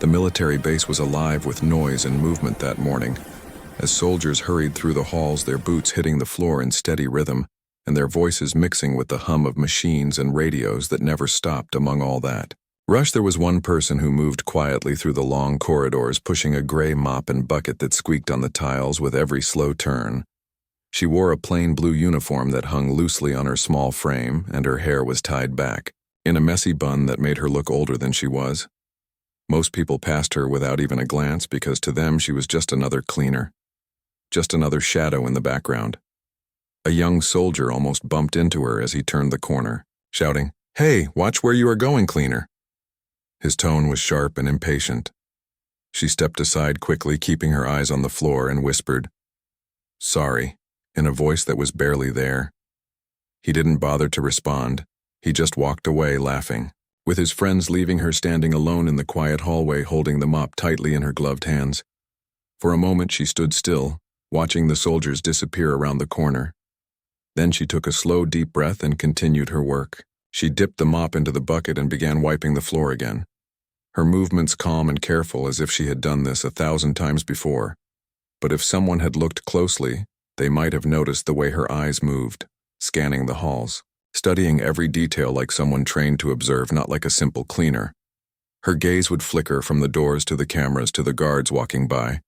The military base was alive with noise and movement that morning. As soldiers hurried through the halls, their boots hitting the floor in steady rhythm, and their voices mixing with the hum of machines and radios that never stopped among all that. There was one person who moved quietly through the long corridors, pushing a gray mop and bucket that squeaked on the tiles with every slow turn. She wore a plain blue uniform that hung loosely on her small frame, and her hair was tied back, in a messy bun that made her look older than she was. Most people passed her without even a glance because to them she was just another cleaner. Just another shadow in the background. A young soldier almost bumped into her as he turned the corner, shouting, "Hey, watch where you are going, cleaner." His tone was sharp and impatient. She stepped aside quickly, keeping her eyes on the floor, and whispered, "Sorry," in a voice that was barely there. He didn't bother to respond. He just walked away, laughing, with his friends leaving her standing alone in the quiet hallway, holding the mop tightly in her gloved hands. For a moment she stood still, watching the soldiers disappear around the corner. Then she took a slow, deep breath and continued her work. She dipped the mop into the bucket and began wiping the floor again. Her movements calm and careful, as if she had done this 1,000 times before. But if someone had looked closely, they might have noticed the way her eyes moved, scanning the halls, studying every detail like someone trained to observe, not like a simple cleaner. Her gaze would flicker from the doors to the cameras to the guards walking by,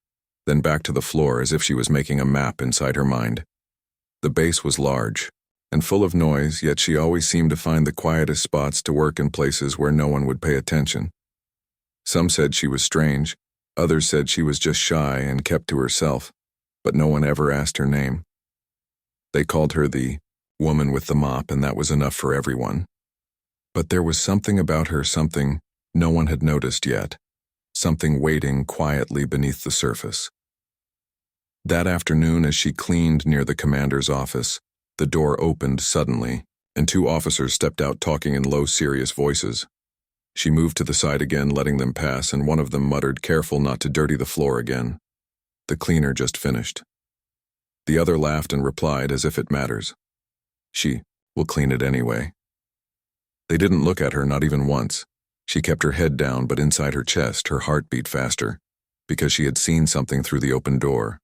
then back to the floor as if she was making a map inside her mind. The base was large and full of noise, yet she always seemed to find the quietest spots to work in places where no one would pay attention. Some said she was strange, others said she was just shy and kept to herself, but no one ever asked her name. They called her the woman with the mop, and that was enough for everyone. But there was something about her, something no one had noticed yet, something waiting quietly beneath the surface. That afternoon, as she cleaned near the commander's office, the door opened suddenly, and 2 officers stepped out talking in low, serious voices. She moved to the side again, letting them pass, and one of them muttered, "Careful not to dirty the floor again. The cleaner just finished." The other laughed and replied, as if it matters, "She will clean it anyway." They didn't look at her, not even once. She kept her head down, but inside her chest, her heart beat faster, because she had seen something through the open door.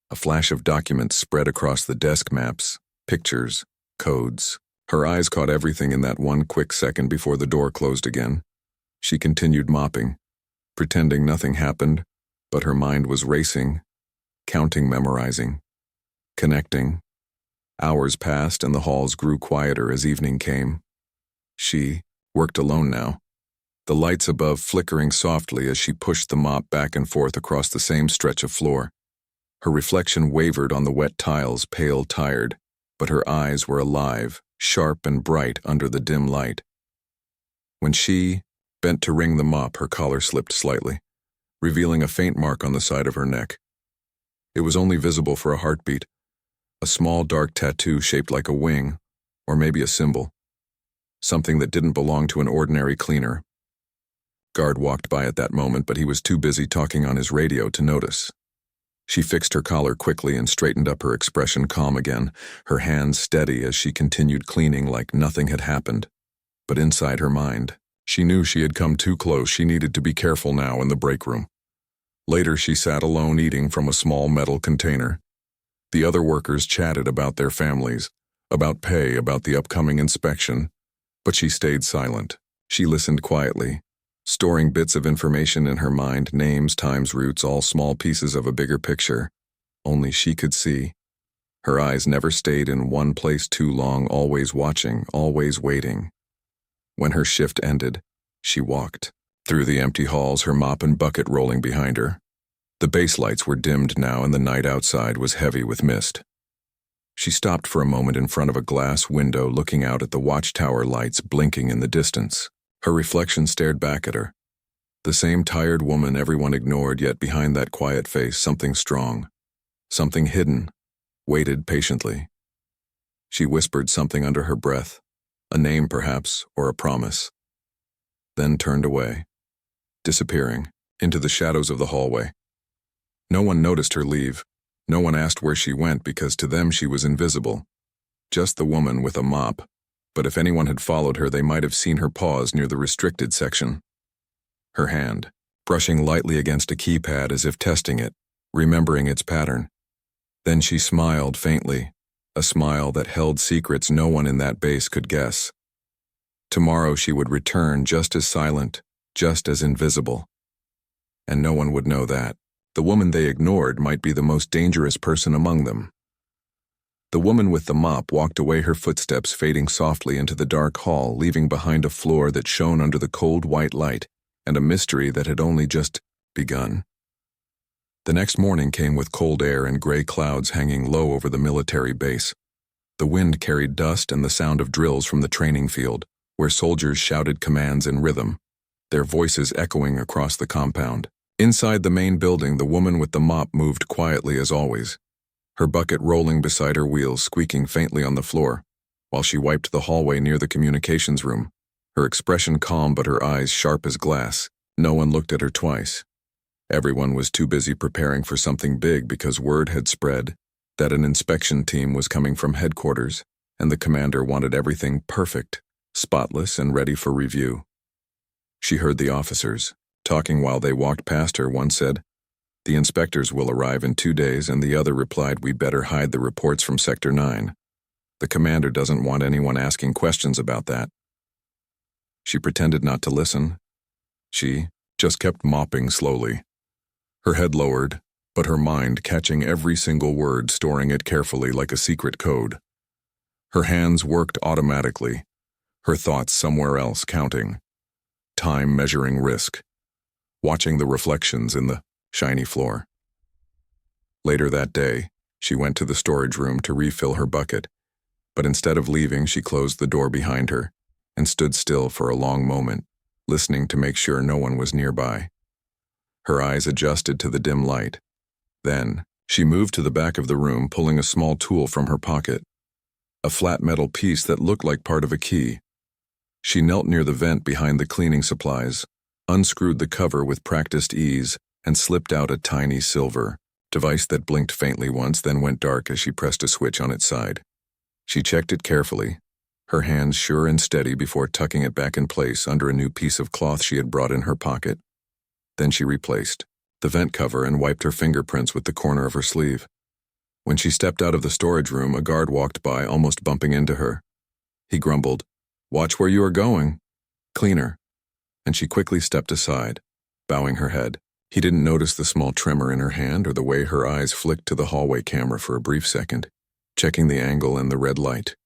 A flash of documents spread across the desk, maps, pictures, codes. Her eyes caught everything in that one quick second before the door closed again. She continued mopping, pretending nothing happened, but her mind was racing, counting, memorizing, connecting. Hours passed and the halls grew quieter as evening came. She worked alone now, the lights above flickering softly as she pushed the mop back and forth across the same stretch of floor. Her reflection wavered on the wet tiles, pale, tired, but her eyes were alive, sharp and bright under the dim light. When she bent to wring the mop, her collar slipped slightly, revealing a faint mark on the side of her neck. It was only visible for a heartbeat, a small dark tattoo shaped like a wing, or maybe a symbol, something that didn't belong to an ordinary cleaner. Guard walked by at that moment, but he was too busy talking on his radio to notice. She fixed her collar quickly and straightened up, her expression calm again, her hands steady as she continued cleaning like nothing had happened. But inside her mind, she knew she had come too close. She needed to be careful now in the break room. Later, she sat alone eating from a small metal container. The other workers chatted about their families, about pay, about the upcoming inspection, but she stayed silent. She listened quietly, storing bits of information in her mind, names, times, routes, all small pieces of a bigger picture. Only she could see. Her eyes never stayed in one place too long, always watching, always waiting. When her shift ended, she walked through the empty halls, her mop and bucket rolling behind her. The base lights were dimmed now, and the night outside was heavy with mist. She stopped for a moment in front of a glass window, looking out at the watchtower lights blinking in the distance. Her reflection stared back at her. The same tired woman everyone ignored, yet behind that quiet face, something strong, something hidden, waited patiently. She whispered something under her breath, a name perhaps, or a promise, then turned away, disappearing into the shadows of the hallway. No one noticed her leave. No one asked where she went, because to them she was invisible. Just the woman with a mop. But if anyone had followed her, they might have seen her pause near the restricted section. Her hand, brushing lightly against a keypad as if testing it, remembering its pattern. Then she smiled faintly, a smile that held secrets no one in that base could guess. Tomorrow she would return just as silent, just as invisible. And no one would know that. The woman they ignored might be the most dangerous person among them. The woman with the mop walked away, her footsteps fading softly into the dark hall, leaving behind a floor that shone under the cold white light and a mystery that had only just begun. The next morning came with cold air and gray clouds hanging low over the military base. The wind carried dust and the sound of drills from the training field, where soldiers shouted commands in rhythm, their voices echoing across the compound. Inside the main building, the woman with the mop moved quietly as always, her bucket rolling beside her wheels, squeaking faintly on the floor, while she wiped the hallway near the communications room, her expression calm but her eyes sharp as glass. No one looked at her twice. Everyone was too busy preparing for something big because word had spread that an inspection team was coming from headquarters, and the commander wanted everything perfect, spotless, and ready for review. She heard the officers talking while they walked past her. One said, "The inspectors will arrive in 2 days," and the other replied, "We'd better hide the reports from Sector 9. The commander doesn't want anyone asking questions about that." She pretended not to listen. She just kept mopping slowly, her head lowered, but her mind catching every single word, storing it carefully like a secret code. Her hands worked automatically, her thoughts somewhere else, counting time, measuring risk, watching the reflections in the shiny floor. Later that day, she went to the storage room to refill her bucket, but instead of leaving, she closed the door behind her and stood still for a long moment, listening to make sure no one was nearby. Her eyes adjusted to the dim light. Then, she moved to the back of the room, pulling a small tool from her pocket, a flat metal piece that looked like part of a key. She knelt near the vent behind the cleaning supplies, unscrewed the cover with practiced ease, and slipped out a tiny silver device that blinked faintly once, then went dark as she pressed a switch on its side. She checked it carefully, her hands sure and steady, before tucking it back in place under a new piece of cloth she had brought in her pocket. Then she replaced the vent cover and wiped her fingerprints with the corner of her sleeve. When she stepped out of the storage room, a guard walked by, almost bumping into her. He grumbled, "Watch where you are going. Cleaner." And she quickly stepped aside, bowing her head. He didn't notice the small tremor in her hand or the way her eyes flicked to the hallway camera for a brief second, checking the angle and the red light.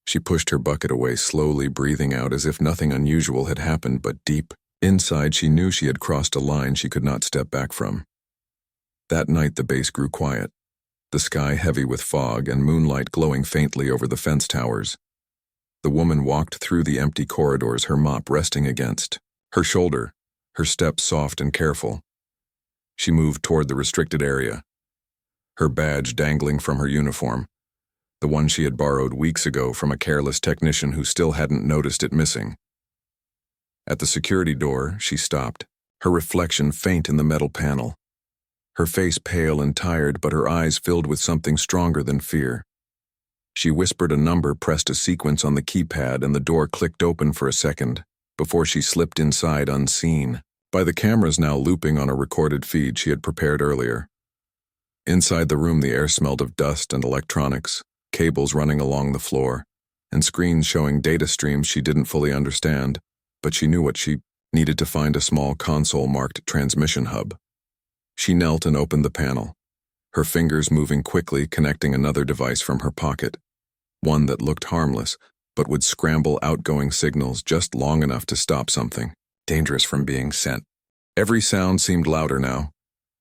She pushed her bucket away slowly, breathing out as if nothing unusual had happened, but deep inside she knew she had crossed a line she could not step back from. That night the base grew quiet, the sky heavy with fog and moonlight glowing faintly over the fence towers. The woman walked through the empty corridors, her mop resting against her shoulder, her steps soft and careful. She moved toward the restricted area, her badge dangling from her uniform, the one she had borrowed weeks ago from a careless technician who still hadn't noticed it missing. At the security door, she stopped, her reflection faint in the metal panel. Her face pale and tired, but her eyes filled with something stronger than fear. She whispered a number, pressed a sequence on the keypad, and the door clicked open for a second, before she slipped inside unseen by the cameras now looping on a recorded feed she had prepared earlier. Inside the room, the air smelled of dust and electronics, cables running along the floor, and screens showing data streams she didn't fully understand, but she knew what she needed: to find a small console marked transmission hub. She knelt and opened the panel, her fingers moving quickly, connecting another device from her pocket, one that looked harmless, but would scramble outgoing signals just long enough to stop something dangerous from being sent. Every sound seemed louder now.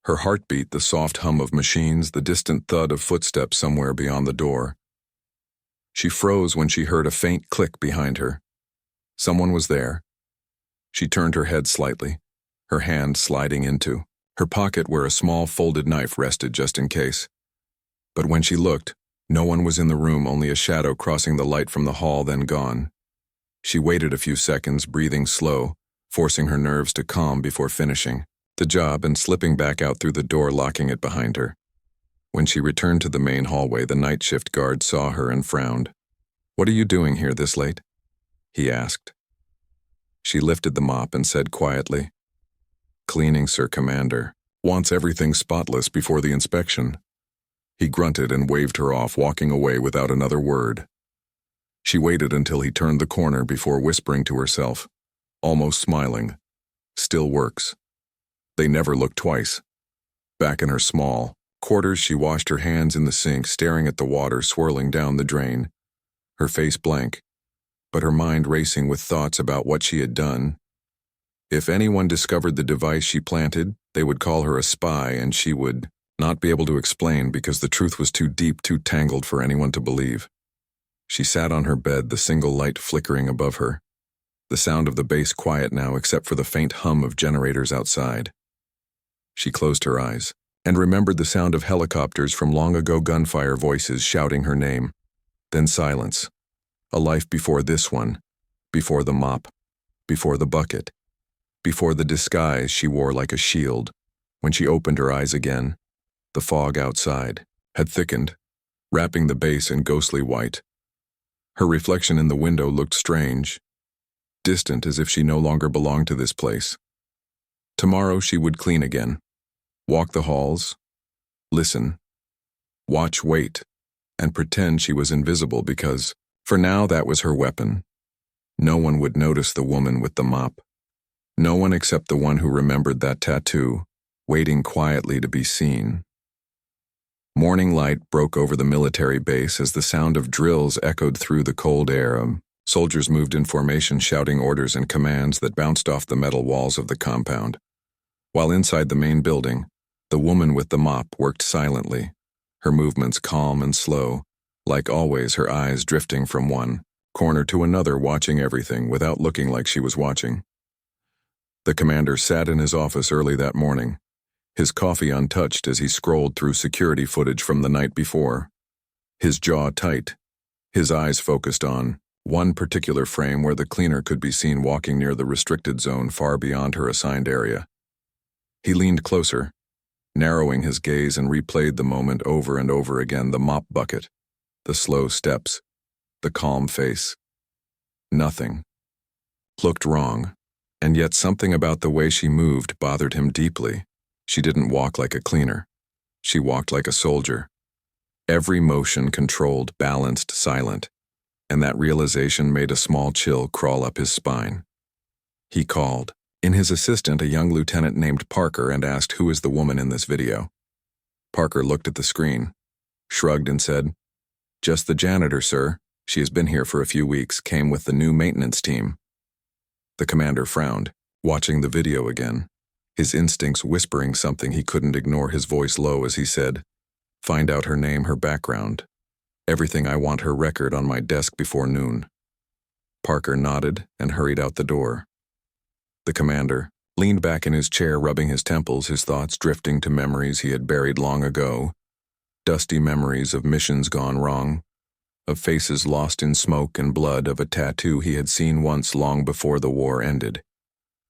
Her heartbeat, the soft hum of machines, the distant thud of footsteps somewhere beyond the door. She froze when she heard a faint click behind her. Someone was there. She turned her head slightly, her hand sliding into her pocket where a small folded knife rested just in case. But when she looked, no one was in the room, only a shadow crossing the light from the hall, then gone. She waited a few seconds, breathing slow, forcing her nerves to calm before finishing the job and slipping back out through the door, locking it behind her. When she returned to the main hallway, the night shift guard saw her and frowned. "What are you doing here this late?" he asked. She lifted the mop and said quietly, "Cleaning, Sir Commander. Wants everything spotless before the inspection." He grunted and waved her off, walking away without another word. She waited until he turned the corner before whispering to herself, almost smiling, "Still works." They never looked twice. Back in her small quarters, she washed her hands in the sink, staring at the water swirling down the drain, her face blank, but her mind racing with thoughts about what she had done. If anyone discovered the device she planted, they would call her a spy, and she would not be able to explain because the truth was too deep, too tangled for anyone to believe. She sat on her bed, the single light flickering above her, the sound of the base quiet now except for the faint hum of generators outside. She closed her eyes and remembered the sound of helicopters from long ago, gunfire voices shouting her name. Then silence. A life before this one, before the mop, before the bucket, before the disguise she wore like a shield. When she opened her eyes again, the fog outside had thickened, wrapping the base in ghostly white. Her reflection in the window looked strange, distant, as if she no longer belonged to this place. Tomorrow she would clean again, walk the halls, listen, watch, wait, and pretend she was invisible because, for now, that was her weapon. No one would notice the woman with the mop. No one except the one who remembered that tattoo, waiting quietly to be seen. Morning light broke over the military base as the sound of drills echoed through the cold air. Soldiers moved in formation, shouting orders and commands that bounced off the metal walls of the compound. While inside the main building, the woman with the mop worked silently, her movements calm and slow, like always, her eyes drifting from one corner to another, watching everything without looking like she was watching. The commander sat in his office early that morning, his coffee untouched as he scrolled through security footage from the night before. His jaw tight, his eyes focused on one particular frame where the cleaner could be seen walking near the restricted zone far beyond her assigned area. He leaned closer, narrowing his gaze, and replayed the moment over and over again, the mop bucket, the slow steps, the calm face. Nothing looked wrong, and yet something about the way she moved bothered him deeply. She didn't walk like a cleaner. She walked like a soldier. Every motion controlled, balanced, silent, and that realization made a small chill crawl up his spine. He called in his assistant, a young lieutenant named Parker, and asked, "Who is the woman in this video?" Parker looked at the screen, shrugged, and said, "Just the janitor, sir. She has been here for a few weeks, came with the new maintenance team." The commander frowned, watching the video again, his instincts whispering something he couldn't ignore, his voice low as he said, "Find out her name, her background. Everything. I want her record on my desk before noon." Parker nodded and hurried out the door. The commander leaned back in his chair, rubbing his temples, his thoughts drifting to memories he had buried long ago, dusty memories of missions gone wrong, of faces lost in smoke and blood, of a tattoo he had seen once long before the war ended,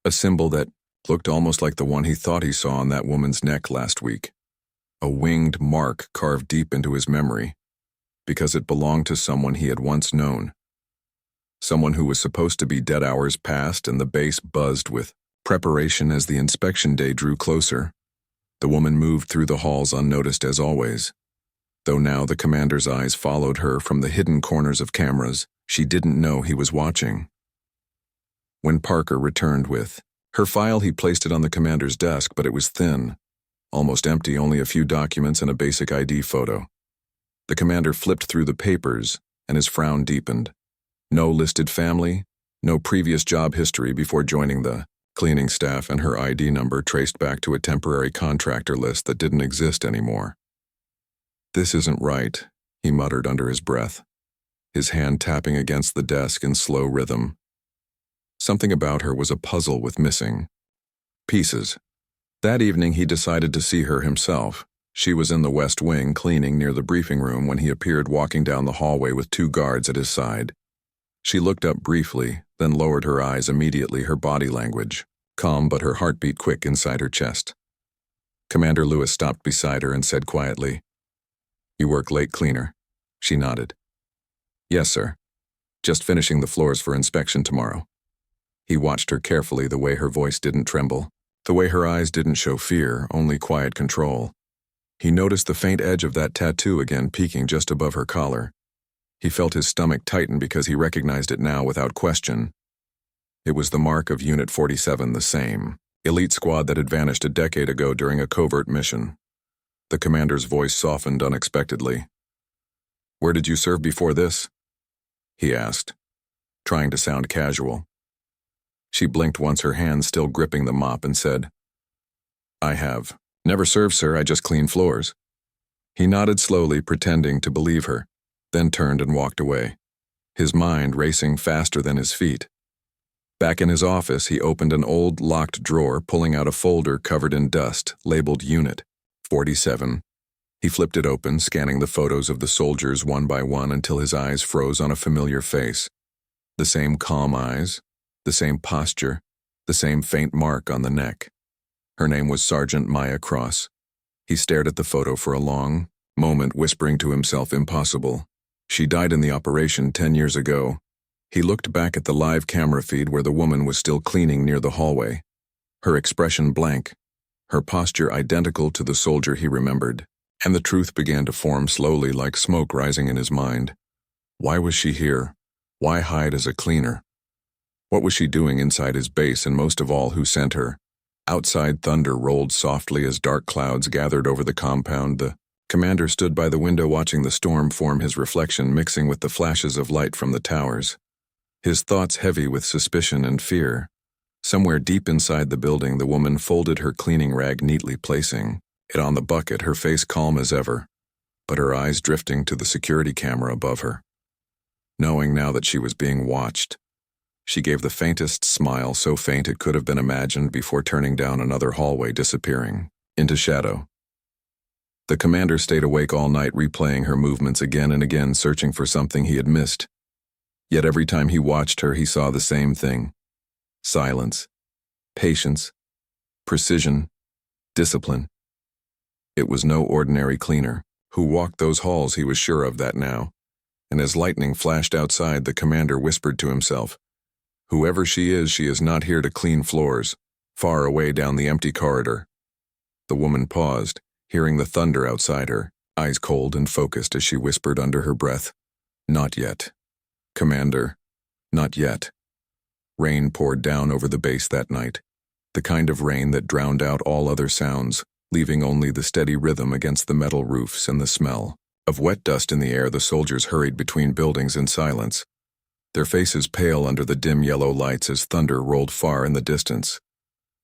a symbol that looked almost like the one he thought he saw on that woman's neck last week, a winged mark carved deep into his memory, because it belonged to someone he had once known, someone who was supposed to be dead hours past, and the base buzzed with preparation as the inspection day drew closer. The woman moved through the halls unnoticed as always, though now the commander's eyes followed her from the hidden corners of cameras she didn't know he was watching. When Parker returned with her file, he placed it on the commander's desk, but it was thin, almost empty, only a few documents and a basic ID photo. The commander flipped through the papers, and his frown deepened. No listed family, no previous job history before joining the cleaning staff, and her ID number traced back to a temporary contractor list that didn't exist anymore. "This isn't right," he muttered under his breath, his hand tapping against the desk in slow rhythm. Something about her was a puzzle with missing pieces. That evening he decided to see her himself. She was in the West Wing cleaning near the briefing room when he appeared walking down the hallway with 2 guards at his side. She looked up briefly, then lowered her eyes immediately, her body language calm but her heartbeat quick inside her chest. Commander Lewis stopped beside her and said quietly, "You work late, cleaner?" She nodded. "Yes, sir. Just finishing the floors for inspection tomorrow." He watched her carefully, the way her voice didn't tremble, The way her eyes didn't show fear, only quiet control. He noticed the faint edge of that tattoo again peeking just above her collar. He felt his stomach tighten because he recognized it now without question. It was the mark of Unit 47, the same elite squad that had vanished a decade ago during a covert mission. The commander's voice softened unexpectedly. "Where did you serve before this?" he asked, trying to sound casual. She blinked once, her hand still gripping the mop, and said, "I have. Never served, sir, I just clean floors." He nodded slowly, pretending to believe her, then turned and walked away, his mind racing faster than his feet. Back in his office, he opened an old, locked drawer, pulling out a folder covered in dust, labeled Unit 47. He flipped it open, scanning the photos of the soldiers one by one until his eyes froze on a familiar face. The same calm eyes, the same posture, the same faint mark on the neck. Her name was Sergeant Maya Cross. He stared at the photo for a long moment, whispering to himself, impossible. She died in the operation 10 years ago. He looked back at the live camera feed where the woman was still cleaning near the hallway, her expression blank, her posture identical to the soldier he remembered, and the truth began to form slowly like smoke rising in his mind. Why was she here? Why hide as a cleaner? What was she doing inside his base, and most of all, who sent her? Outside, thunder rolled softly as dark clouds gathered over the compound. The commander stood by the window watching the storm form, his reflection mixing with the flashes of light from the towers. His thoughts heavy with suspicion and fear. Somewhere deep inside the building, the woman folded her cleaning rag neatly, placing it on the bucket, her face calm as ever, but her eyes drifting to the security camera above her. Knowing now that she was being watched, she gave the faintest smile, so faint it could have been imagined, before turning down another hallway, disappearing into shadow. The commander stayed awake all night, replaying her movements again and again, searching for something he had missed. Yet every time he watched her, he saw the same thing: silence, patience, precision, discipline. It was no ordinary cleaner who walked those halls, he was sure of that now. And as lightning flashed outside, the commander whispered to himself, "Whoever she is not here to clean floors," far away down the empty corridor. The woman paused, hearing the thunder outside her, eyes cold and focused as she whispered under her breath, "Not yet. Commander, not yet." Rain poured down over the base that night, the kind of rain that drowned out all other sounds, leaving only the steady rhythm against the metal roofs and the smell of wet dust in the air. The soldiers hurried between buildings in silence, their faces pale under the dim yellow lights as thunder rolled far in the distance.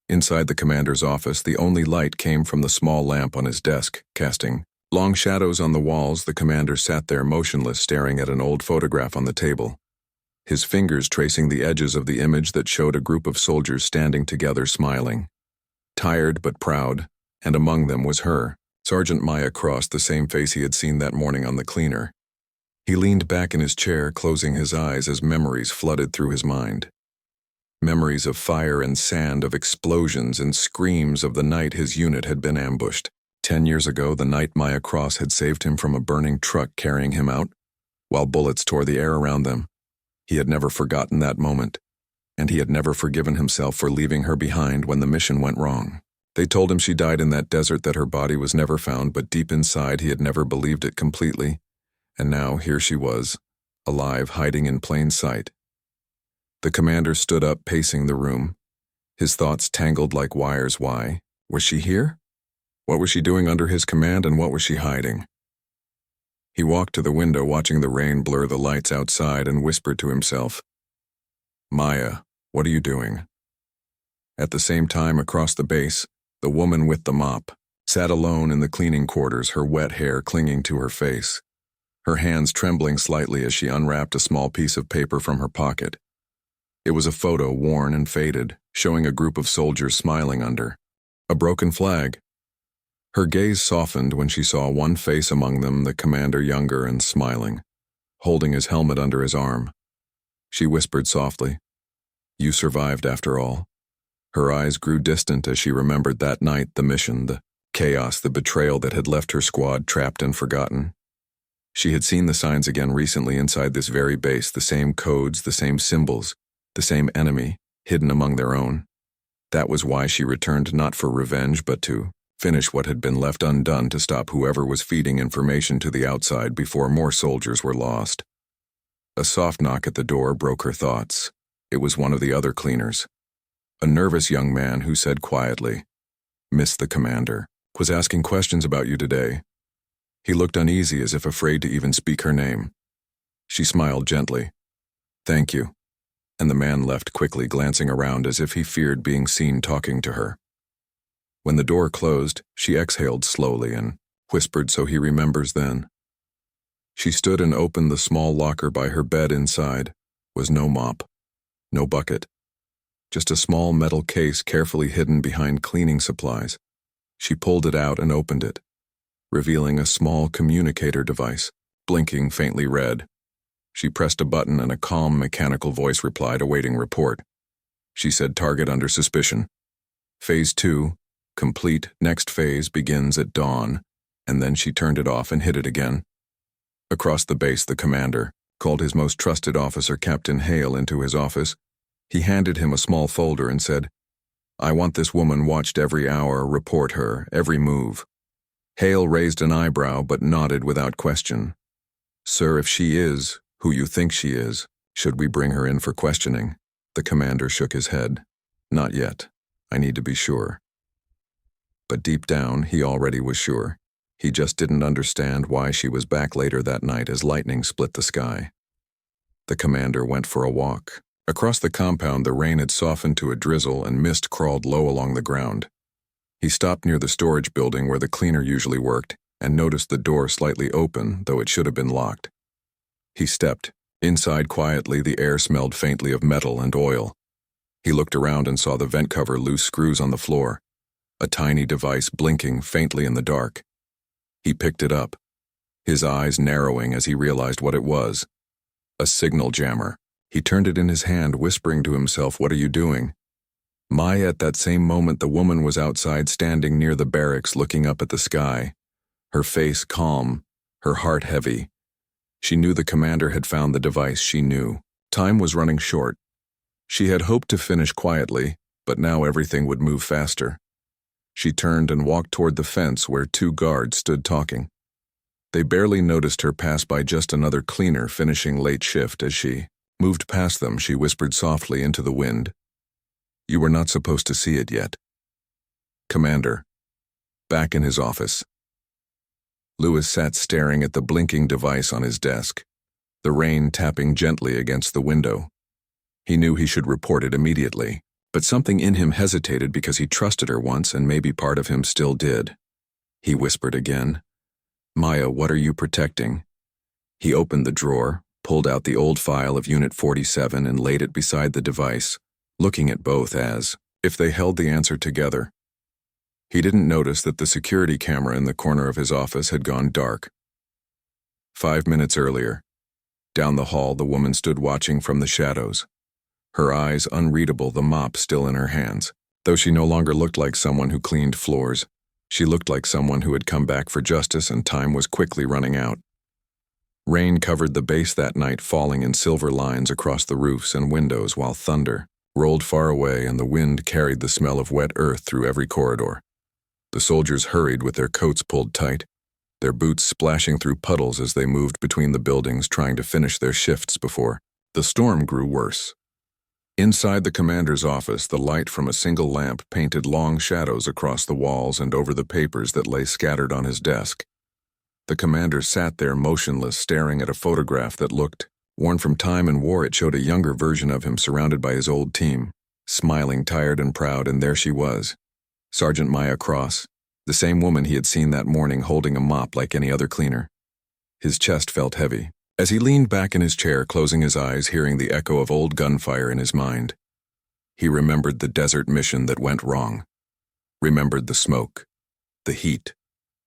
Inside the commander's office, the only light came from the small lamp on his desk, casting long shadows on the walls. The commander sat there motionless, staring at an old photograph on the table, his fingers tracing the edges of the image that showed a group of soldiers standing together, smiling, tired but proud, and among them was her, Sergeant Maya Cross, the same face he had seen that morning on the cleaner. He leaned back in his chair, closing his eyes as memories flooded through his mind. Memories of fire and sand, of explosions and screams, of the night his unit had been ambushed. 10 years ago, the night Maya Cross had saved him from a burning truck carrying him out, while bullets tore the air around them. He had never forgotten that moment, and he had never forgiven himself for leaving her behind when the mission went wrong. They told him she died in that desert, that her body was never found, but deep inside he had never believed it completely. And now here she was, alive, hiding in plain sight. The commander stood up, pacing the room, his thoughts tangled like wires. Why was she here? What was she doing under his command, and what was she hiding? He walked to the window, watching the rain blur the lights outside, and whispered to himself, "Maya, what are you doing?" At the same time, across the base, the woman with the mop sat alone in the cleaning quarters, her wet hair clinging to her face, her hands trembling slightly as she unwrapped a small piece of paper from her pocket. It was a photo, worn and faded, showing a group of soldiers smiling under a broken flag. Her gaze softened when she saw one face among them, the commander, younger and smiling, holding his helmet under his arm. She whispered softly, "You survived after all." Her eyes grew distant as she remembered that night, the mission, the chaos, the betrayal that had left her squad trapped and forgotten. She had seen the signs again recently inside this very base, the same codes, the same symbols, the same enemy, hidden among their own. That was why she returned, not for revenge but to finish what had been left undone, to stop whoever was feeding information to the outside before more soldiers were lost. A soft knock at the door broke her thoughts. It was one of the other cleaners. A nervous young man who said quietly, "Miss the commander was asking questions about you today." He looked uneasy, as if afraid to even speak her name. She smiled gently. "Thank you." And the man left quickly, glancing around as if he feared being seen talking to her. When the door closed, she exhaled slowly and whispered, "So he remembers then." She stood and opened the small locker by her bed. Inside was no mop, no bucket, just a small metal case carefully hidden behind cleaning supplies. She pulled it out and opened it, revealing a small communicator device, blinking faintly red. She pressed a button and a calm mechanical voice replied, awaiting report. She said, "Target under suspicion. Phase 2, complete. Next phase begins at dawn." And then she turned it off and hit it again. Across the base, the commander called his most trusted officer, Captain Hale, into his office. He handed him a small folder and said, "I want this woman watched every hour. Report her, every move." Hale raised an eyebrow but nodded without question. "Sir, if she is who you think she is, should we bring her in for questioning?" The commander shook his head. "Not yet. I need to be sure." But deep down, he already was sure. He just didn't understand why she was back later that night as lightning split the sky. The commander went for a walk. Across the compound, the rain had softened to a drizzle and mist crawled low along the ground. He stopped near the storage building where the cleaner usually worked and noticed the door slightly open, though it should have been locked. He stepped. Inside quietly, the air smelled faintly of metal and oil. He looked around and saw the vent cover loose screws on the floor, a tiny device blinking faintly in the dark. He picked it up, his eyes narrowing as he realized what it was. A signal jammer. He turned it in his hand, whispering to himself, "What are you doing?" Maya, at that same moment, the woman was outside, standing near the barracks, looking up at the sky, her face calm, her heart heavy. She knew the commander had found the device. She knew time was running short. She had hoped to finish quietly, but now everything would move faster. She turned and walked toward the fence where 2 guards stood talking. They barely noticed her pass by, just another cleaner finishing late shift. As she moved past them, she whispered softly into the wind, "You were not supposed to see it yet." Commander. Back in his office. Lewis sat staring at the blinking device on his desk, the rain tapping gently against the window. He knew he should report it immediately, but something in him hesitated because he trusted her once and maybe part of him still did. He whispered again, "Maya, what are you protecting?" He opened the drawer, pulled out the old file of Unit 47 and laid it beside the device, looking at both as if they held the answer together. He didn't notice that the security camera in the corner of his office had gone dark. 5 minutes earlier, down the hall, the woman stood watching from the shadows, her eyes unreadable, the mop still in her hands. Though she no longer looked like someone who cleaned floors, she looked like someone who had come back for justice, and time was quickly running out. Rain covered the base that night, falling in silver lines across the roofs and windows, while thunder rolled far away and the wind carried the smell of wet earth through every corridor. The soldiers hurried with their coats pulled tight, their boots splashing through puddles as they moved between the buildings, trying to finish their shifts before the storm grew worse. Inside the commander's office, the light from a single lamp painted long shadows across the walls and over the papers that lay scattered on his desk. The commander sat there motionless, staring at a photograph that looked worn from time and war. It showed a younger version of him surrounded by his old team, smiling, tired and proud, and there she was, Sergeant Maya Cross, the same woman he had seen that morning holding a mop like any other cleaner. His chest felt heavy as he leaned back in his chair, closing his eyes, hearing the echo of old gunfire in his mind. He remembered the desert mission that went wrong, remembered the smoke, the heat,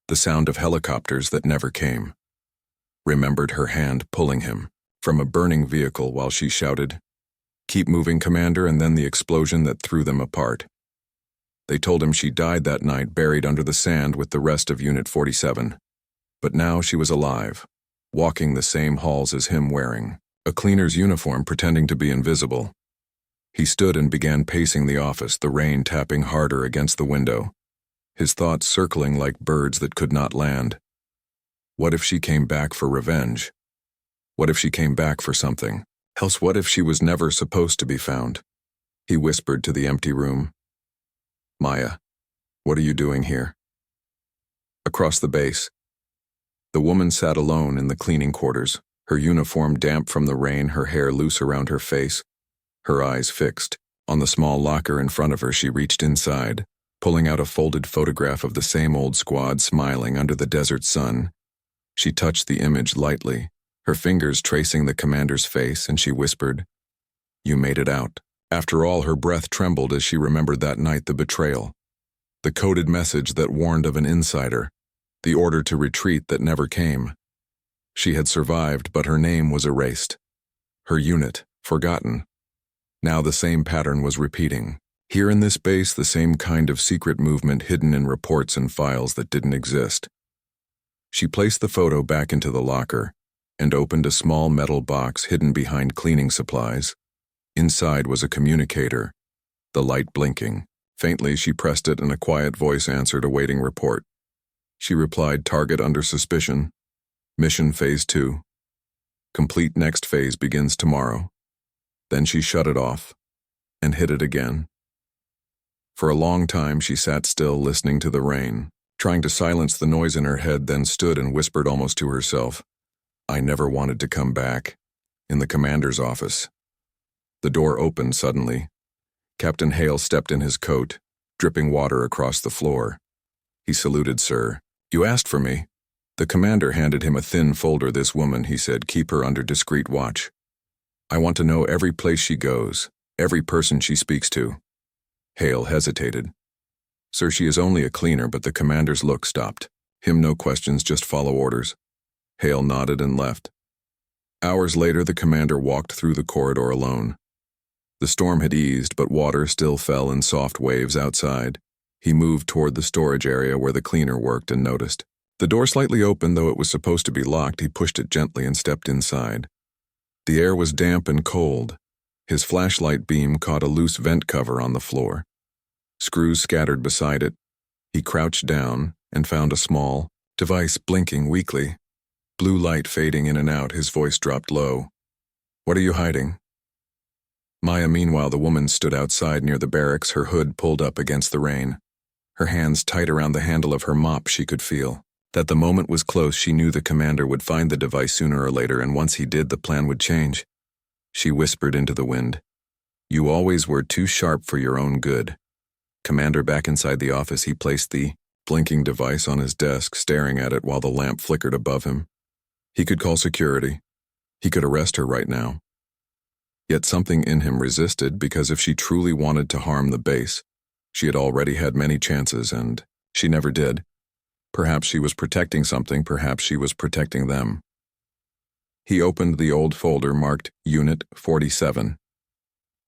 the sound of helicopters that never came, remembered her hand pulling him from a burning vehicle while she shouted, "Keep moving, Commander," and then the explosion that threw them apart. They told him she died that night, buried under the sand with the rest of Unit 47. But now she was alive, walking the same halls as him, wearing a cleaner's uniform, pretending to be invisible. He stood and began pacing the office, the rain tapping harder against the window, his thoughts circling like birds that could not land. What if she came back for revenge? What if she came back for something else? What if she was never supposed to be found? He whispered to the empty room. Maya, what are you doing here? Across the base, the woman sat alone in the cleaning quarters, her uniform damp from the rain, her hair loose around her face, her eyes fixed on the small locker in front of her. She reached inside, pulling out a folded photograph of the same old squad smiling under the desert sun. She touched the image lightly, her fingers tracing the commander's face, and she whispered, "You made it out." After all, her breath trembled as she remembered that night, the betrayal, the coded message that warned of an insider, the order to retreat that never came. She had survived, but her name was erased. Her unit, forgotten. Now the same pattern was repeating. Here in this base, the same kind of secret movement hidden in reports and files that didn't exist. She placed the photo back into the locker and opened a small metal box hidden behind cleaning supplies. Inside was a communicator, the light blinking. Faintly, she pressed it and a quiet voice answered, awaiting report. She replied, "Target under suspicion. Mission Phase 2. Complete. Next phase begins tomorrow." Then she shut it off and hit it again. For a long time she sat still, listening to the rain, trying to silence the noise in her head, then stood and whispered almost to herself, "I never wanted to come back." In the commander's office, the door opened suddenly. Captain Hale stepped in his coat, dripping water across the floor. He saluted. "Sir, you asked for me." The commander handed him a thin folder. "This woman," he said, "keep her under discreet watch. I want to know every place she goes, every person she speaks to." Hale hesitated. "Sir, she is only a cleaner," but the commander's look stopped him. "No questions, just follow orders." Hale nodded and left. Hours later, the commander walked through the corridor alone. The storm had eased, but water still fell in soft waves outside. He moved toward the storage area where the cleaner worked and noticed the door slightly open, though it was supposed to be locked. He pushed it gently and stepped inside. The air was damp and cold. His flashlight beam caught a loose vent cover on the floor, screws scattered beside it. He crouched down and found a small device blinking weakly, blue light fading in and out. His voice dropped low. "What are you hiding?" Maya, meanwhile, the woman, stood outside near the barracks, her hood pulled up against the rain, her hands tight around the handle of her mop. She could feel that the moment was close. She knew the commander would find the device sooner or later, and once he did, the plan would change. She whispered into the wind, "You always were too sharp for your own good." Commander back inside the office, he placed the blinking device on his desk, staring at it while the lamp flickered above him. He could call security. He could arrest her right now. Yet something in him resisted, because if she truly wanted to harm the base, she had already had many chances, and she never did. Perhaps she was protecting something, perhaps she was protecting them. He opened the old folder marked Unit 47.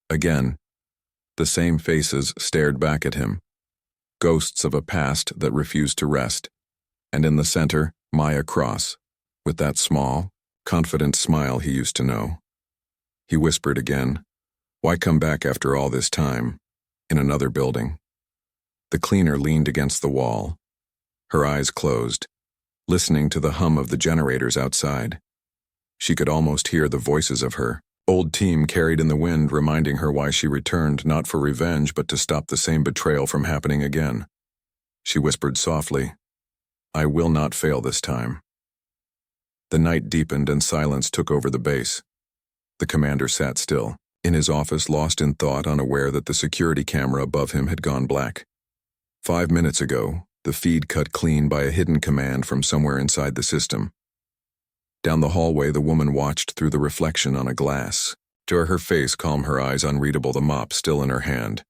Again, the same faces stared back at him, ghosts of a past that refused to rest, and in the center, Maya Cross, with that small, confident smile he used to know. He whispered again, "Why come back after all this time?" In another building. The cleaner leaned against the wall, her eyes closed, listening to the hum of the generators outside. She could almost hear the voices of her old team carried in the wind, reminding her why she returned, not for revenge, but to stop the same betrayal from happening again. She whispered softly, "I will not fail this time." The night deepened and silence took over the base. The commander sat still, in his office, lost in thought, unaware that the security camera above him had gone black. 5 minutes ago, the feed cut clean by a hidden command from somewhere inside the system. Down the hallway, the woman watched through the reflection on a glass. To her face calm, her eyes unreadable, the mop still in her hand.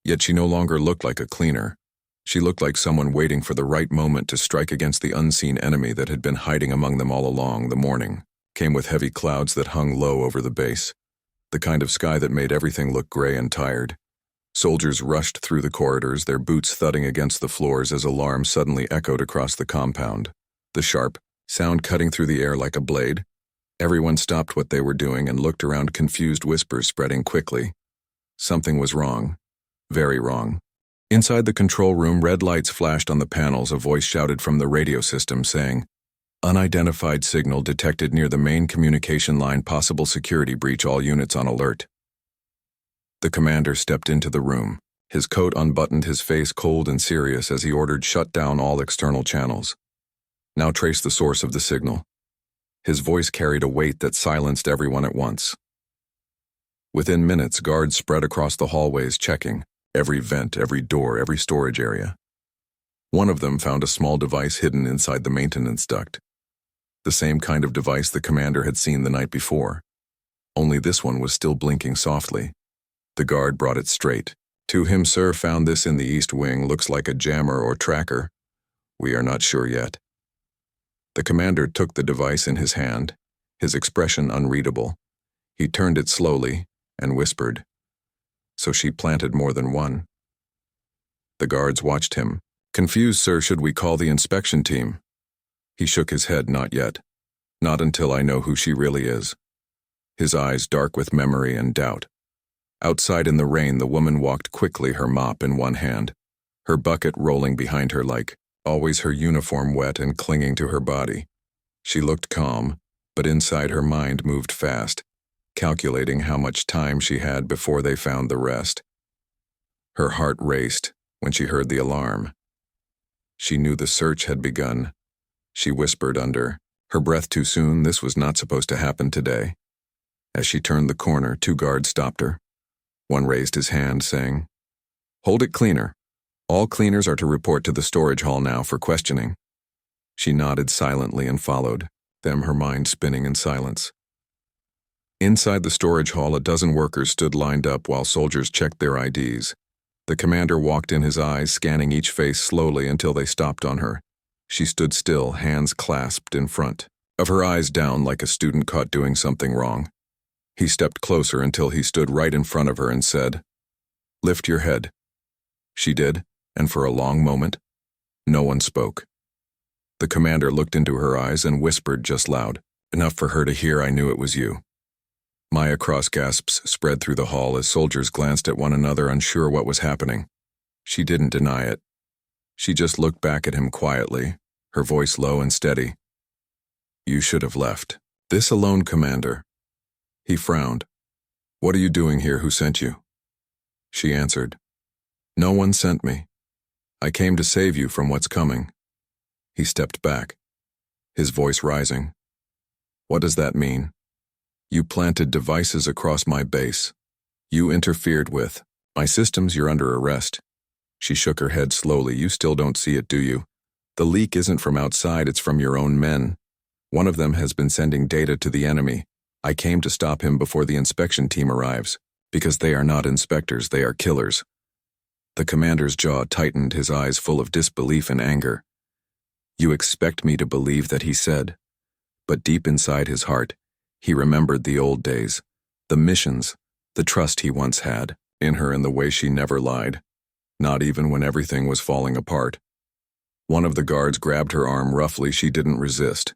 Yet she no longer looked like a cleaner. She looked like someone waiting for the right moment to strike against the unseen enemy that had been hiding among them all along. The morning came with heavy clouds that hung low over the base, the kind of sky that made everything look gray and tired. Soldiers rushed through the corridors, their boots thudding against the floors as alarms suddenly echoed across the compound, the sharp sound cutting through the air like a blade. Everyone stopped what they were doing and looked around, confused whispers spreading quickly. Something was wrong. Very wrong. Inside the control room, red lights flashed on the panels. A voice shouted from the radio system saying, "Unidentified signal detected near the main communication line. Possible security breach. All units on alert." The commander stepped into the room. His coat unbuttoned, his face cold and serious as he ordered, "Shut down all external channels. Now trace the source of the signal." His voice carried a weight that silenced everyone at once. Within minutes, guards spread across the hallways checking every vent, every door, every storage area. One of them found a small device hidden inside the maintenance duct. The same kind of device the commander had seen the night before. Only this one was still blinking softly. The guard brought it straight. "To him, sir. Found this in the East Wing. Looks like a jammer or tracker. We are not sure yet." The commander took the device in his hand, his expression unreadable. He turned it slowly and whispered, "So she planted more than one." The guards watched him. "Confused, sir. Should we call the inspection team?" He shook his head. "Not yet. Not until I know who she really is." His eyes dark with memory and doubt. Outside in the rain, the woman walked quickly, her mop in one hand, her bucket rolling behind her like always, her uniform wet and clinging to her body. She looked calm, but inside her mind moved fast, calculating how much time she had before they found the rest. Her heart raced when she heard the alarm. She knew the search had begun. She whispered under her breath, "Too soon. This was not supposed to happen today." As she turned the corner, 2 guards stopped her. One raised his hand, saying, "Hold it, cleaner. All cleaners are to report to the storage hall now for questioning." She nodded silently and followed them, her mind spinning in silence. Inside the storage hall, a dozen workers stood lined up while soldiers checked their IDs. The commander walked in, his eyes scanning each face slowly until they stopped on her. She stood still, hands clasped in front of her, eyes down like a student caught doing something wrong. He stepped closer until he stood right in front of her and said, "Lift your head." She did, and for a long moment, no one spoke. The commander looked into her eyes and whispered just loud enough for her to hear, "I knew it was you." Maya cross gasps spread through the hall as soldiers glanced at one another, unsure what was happening. She didn't deny it. She just looked back at him quietly, her voice low and steady. "You should have left. This alone, Commander." He frowned. "What are you doing here? Who sent you?" She answered, "No one sent me. I came to save you from what's coming." He stepped back, his voice rising. "What does that mean? You planted devices across my base. You interfered with my systems. You're under arrest." She shook her head slowly. "You still don't see it, do you? The leak isn't from outside, it's from your own men. One of them has been sending data to the enemy. I came to stop him before the inspection team arrives, because they are not inspectors, they are killers." The commander's jaw tightened, his eyes full of disbelief and anger. "You expect me to believe that," he said. But deep inside his heart, he remembered the old days, the missions, the trust he once had in her in the way she never lied, not even when everything was falling apart. One of the guards grabbed her arm roughly. She didn't resist.